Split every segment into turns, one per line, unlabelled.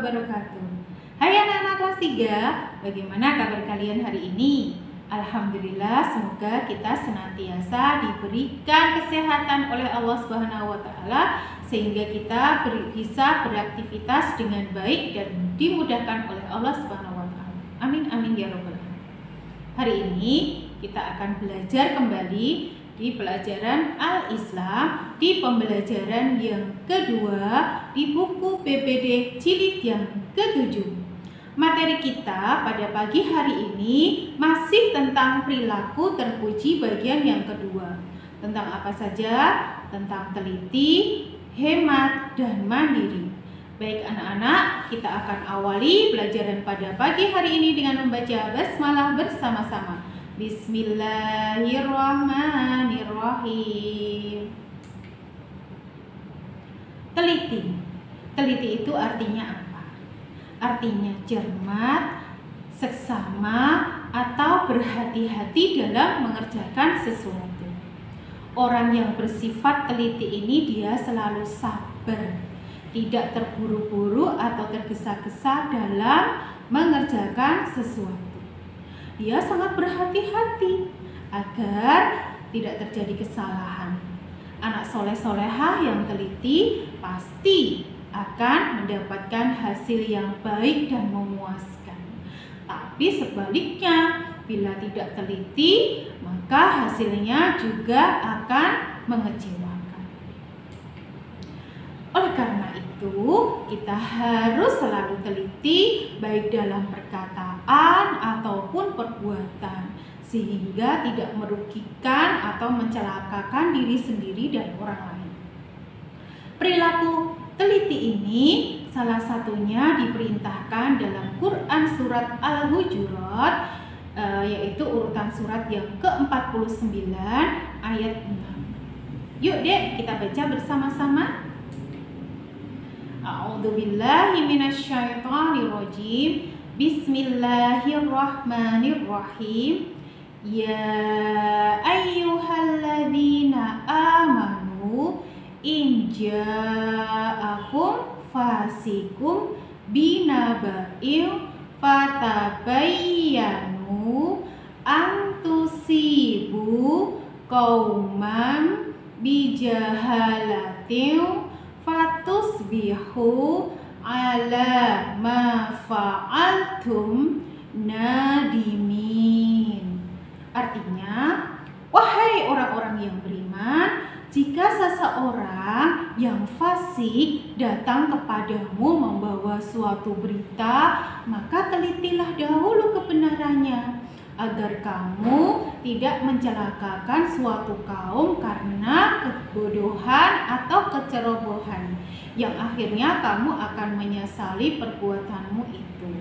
wabarakatuh. Hai anak-anak kelas 3, bagaimana kabar kalian hari ini? Alhamdulillah, semoga kita senantiasa diberikan kesehatan oleh Allah Subhanahu wa taala sehingga kita bisa beraktivitas dengan baik dan dimudahkan oleh Allah Subhanahu wa taala. Amin amin ya rabbal alamin. Hari ini kita akan belajar kembali di pelajaran Al-Islam di pembelajaran yang kedua di buku PPD jilid yang ke-7. Materi kita pada pagi hari ini masih tentang perilaku terpuji bagian yang kedua. Tentang apa saja? Tentang teliti, hemat, dan mandiri. Baik anak-anak, kita akan awali pelajaran pada pagi hari ini dengan membaca basmalah bersama-sama. Bismillahirrahmanirrahim. Teliti. Teliti itu artinya apa? Artinya cermat, seksama, atau berhati-hati dalam mengerjakan sesuatu. Orang yang bersifat teliti ini dia selalu sabar, tidak terburu-buru atau tergesa-gesa dalam mengerjakan sesuatu. Dia sangat berhati-hati agar tidak terjadi kesalahan. Anak soleh-solehah yang teliti pasti akan mendapatkan hasil yang baik dan memuaskan. Tapi sebaliknya, bila tidak teliti, maka hasilnya juga akan mengecewakan. Oleh karena itu, kita harus selalu teliti baik dalam perkataan ataupun perbuatan, sehingga tidak merugikan atau mencelakakan diri sendiri dan orang lain. Perilaku teliti ini salah satunya diperintahkan dalam Quran surat Al-Hujurat, yaitu urutan surat yang ke-49 ayat 6. Yuk dek, kita baca bersama-sama. A'udzubillahi minasyaitonirrajim. Bismillahirrahmanirrahim. Ya ayyuhalladzina amanu in ja'akum fasikum binaba'in fatabayyanu an tusibu qauman bijahalatin fatusbihu ala ma fa'altum nadimin. Artinya, wahai orang-orang yang beriman, jika seseorang yang fasik datang kepadamu membawa suatu berita, maka telitilah dahulu kebenarannya, agar kamu tidak mencelakakan suatu kaum karena kebodohan atau kecerobohan, yang akhirnya kamu akan menyesali perbuatanmu itu.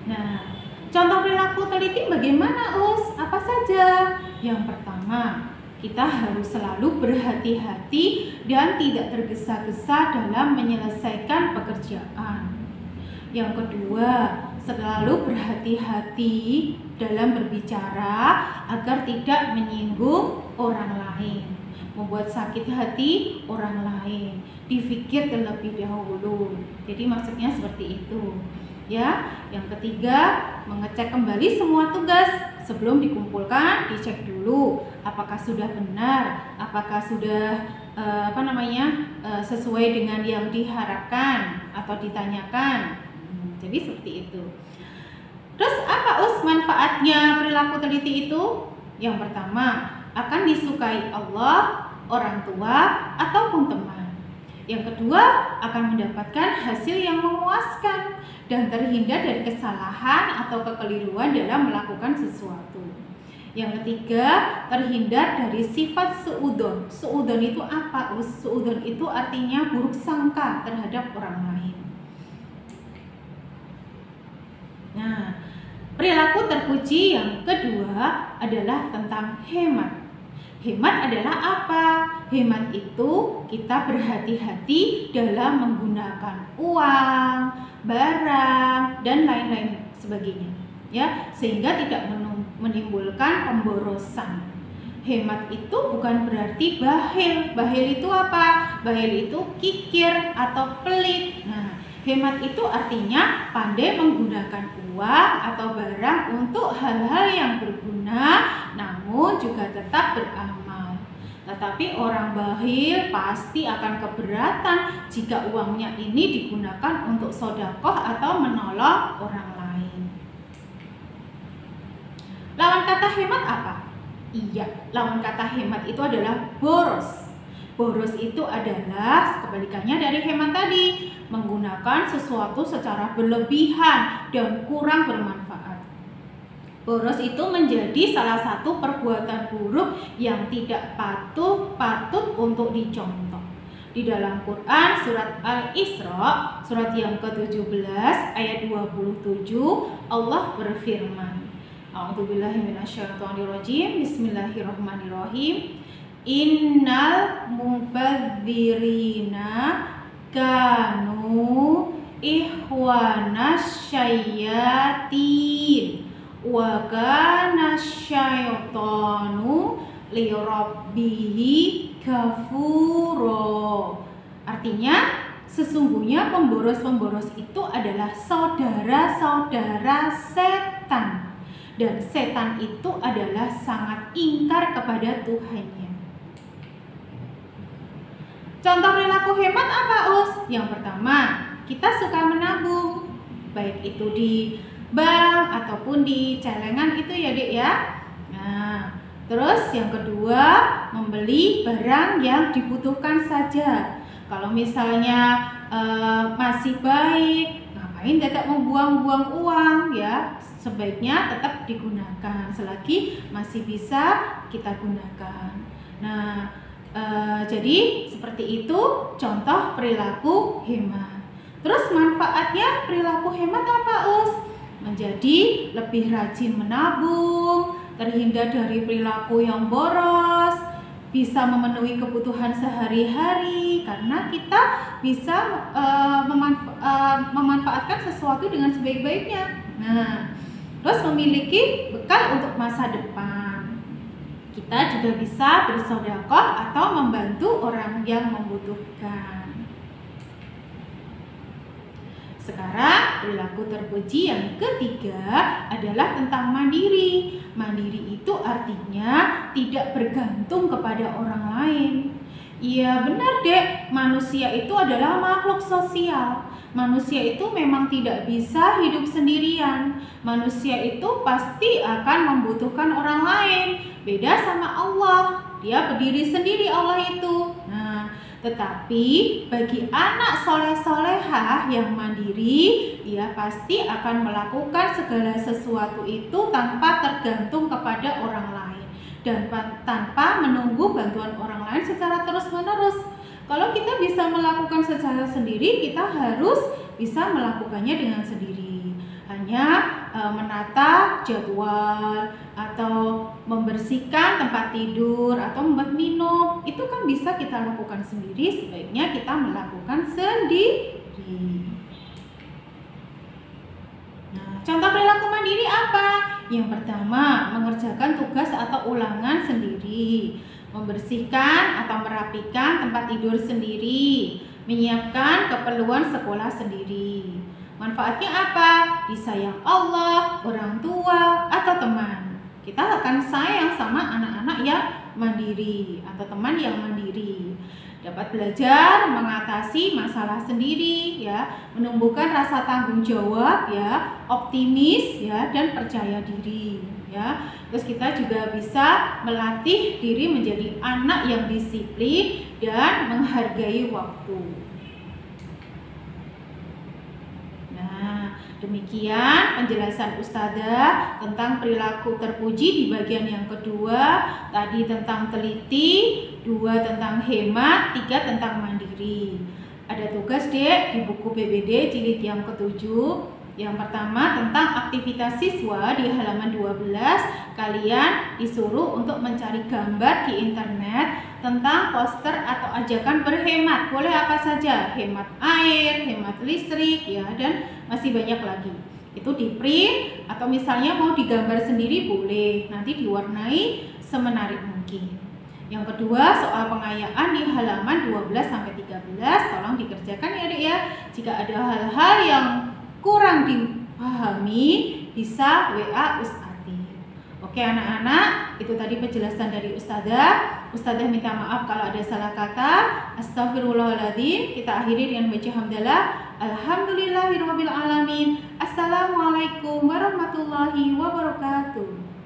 Nah, contoh perilaku teliti bagaimana, Us? Apa saja? Yang pertama, kita harus selalu berhati-hati dan tidak tergesa-gesa dalam menyelesaikan pekerjaan. Yang kedua, selalu berhati-hati dalam berbicara agar tidak menyinggung orang lain, membuat sakit hati orang lain, dipikir terlebih dahulu. Jadi maksudnya seperti itu. Ya, yang ketiga, mengecek kembali semua tugas sebelum dikumpulkan, dicek dulu apakah sudah benar, apakah sudah sesuai dengan yang diharapkan atau ditanyakan. Jadi seperti itu. Terus apa manfaatnya perilaku teliti itu? Yang pertama, akan disukai Allah, orang tua, ataupun teman. Yang kedua, akan mendapatkan hasil yang memuaskan dan terhindar dari kesalahan atau kekeliruan dalam melakukan sesuatu. Yang ketiga, terhindar dari sifat suudzon. Suudzon itu apa? Suudzon itu artinya buruk sangka terhadap orang lain. Nah, perilaku terpuji yang kedua adalah tentang hemat. Hemat adalah apa? Hemat itu kita berhati-hati dalam menggunakan uang, barang, dan lain-lain sebagainya, ya, sehingga tidak menimbulkan pemborosan. hemat itu bukan berarti bakhil. Bakhil itu apa? Bakhil itu kikir atau pelit. Nah, hemat itu artinya pandai menggunakan uang atau barang untuk hal-hal yang berguna, namun juga tetap beramal. Tetapi orang bakhil pasti akan keberatan jika uangnya ini digunakan untuk sedekah atau menolong orang lain. Lawan kata hemat apa? Iya, lawan kata hemat itu adalah boros. Boros itu adalah kebalikannya dari hemat tadi, menggunakan sesuatu secara berlebihan dan kurang bermanfaat. Boros itu menjadi salah satu perbuatan buruk yang tidak patut untuk dicontoh. Di dalam Quran surat Al-Isra, surat yang ke-17 ayat 27, Allah berfirman, A'udzubillahi minasyaitonirrajim. Bismillahirrahmanirrahim. Innal mubadzirina kanu ikhwanas syayatin wa kana syaitanu li rabbihi kafuro. Artinya, sesungguhnya pemboros-pemboros itu adalah saudara-saudara setan. Dan setan itu adalah sangat ingkar kepada Tuhannya. Contoh perilaku hemat apa, Us? Yang pertama, kita suka menabung, baik itu di bank ataupun di celengan itu ya, Dek ya. Nah, terus yang kedua, membeli barang yang dibutuhkan saja. Kalau misalnya masih baik, ngapain tidak membuang-buang uang ya? Sebaiknya tetap digunakan selagi masih bisa kita gunakan. Nah, jadi seperti itu contoh perilaku hemat. Terus manfaatnya perilaku hemat apa, Us? Menjadi lebih rajin menabung, terhindar dari perilaku yang boros, bisa memenuhi kebutuhan sehari-hari karena kita bisa memanfaatkan sesuatu dengan sebaik-baiknya. Nah, terus memiliki bekal untuk masa depan. Kita juga bisa bersedekah atau membantu orang yang membutuhkan. Sekarang perilaku terpuji yang ketiga adalah tentang mandiri. Mandiri itu artinya tidak bergantung kepada orang lain. Iya benar, Dek, manusia itu adalah makhluk sosial. Manusia itu memang tidak bisa hidup sendirian. Manusia itu pasti akan membutuhkan orang lain. Beda sama Allah, dia berdiri sendiri Allah itu. Nah, tetapi bagi anak soleh-solehah yang mandiri, dia pasti akan melakukan segala sesuatu itu tanpa tergantung kepada orang lain dan tanpa menunggu bantuan orang lain secara terus-menerus. Kalau kita bisa melakukan secara sendiri, kita harus bisa melakukannya dengan sendiri. Hanya menata jadwal atau membersihkan tempat tidur atau membuat minum, itu kan bisa kita lakukan sendiri. Sebaiknya kita melakukan sendiri. Nah, contoh perilaku mandiri apa? Yang pertama, mengerjakan tugas atau ulangan sendiri, membersihkan atau merapikan tempat tidur sendiri, menyiapkan keperluan sekolah sendiri. Manfaatnya apa? Disayang Allah, orang tua, atau teman. Kita akan sayang sama anak-anak yang mandiri atau teman yang mandiri. Dapat belajar mengatasi masalah sendiri ya, menumbuhkan rasa tanggung jawab ya, optimis ya, dan percaya diri ya. Terus kita juga bisa melatih diri menjadi anak yang disiplin dan menghargai waktu. Nah, demikian penjelasan Ustazah tentang perilaku terpuji di bagian yang kedua. Tadi tentang teliti, 2 tentang hemat, 3 tentang mandiri. Ada tugas, Dek, di buku PBD jilid yang ke-7. Yang pertama tentang aktivitas siswa di halaman 12. Kalian disuruh untuk mencari gambar di internet tentang poster atau ajakan berhemat. Boleh apa saja, hemat air, hemat listrik ya, dan masih banyak lagi. Itu di print atau misalnya mau digambar sendiri boleh. Nanti diwarnai semenarik mungkin. mungkin. Yang kedua, soal pengayaan di halaman 12-13 tolong dikerjakan ya Adik ya. Jika ada hal-hal yang kurang dipahami bisa WA Ustadzah. Oke anak-anak, itu tadi penjelasan dari Ustadzah. Ustadzah minta maaf kalau ada salah kata. Astagfirullahaladzim. Kita akhiri dengan baca hamdalah. Alhamdulillahirrabbilalamin. Assalamualaikum warahmatullahi wabarakatuh.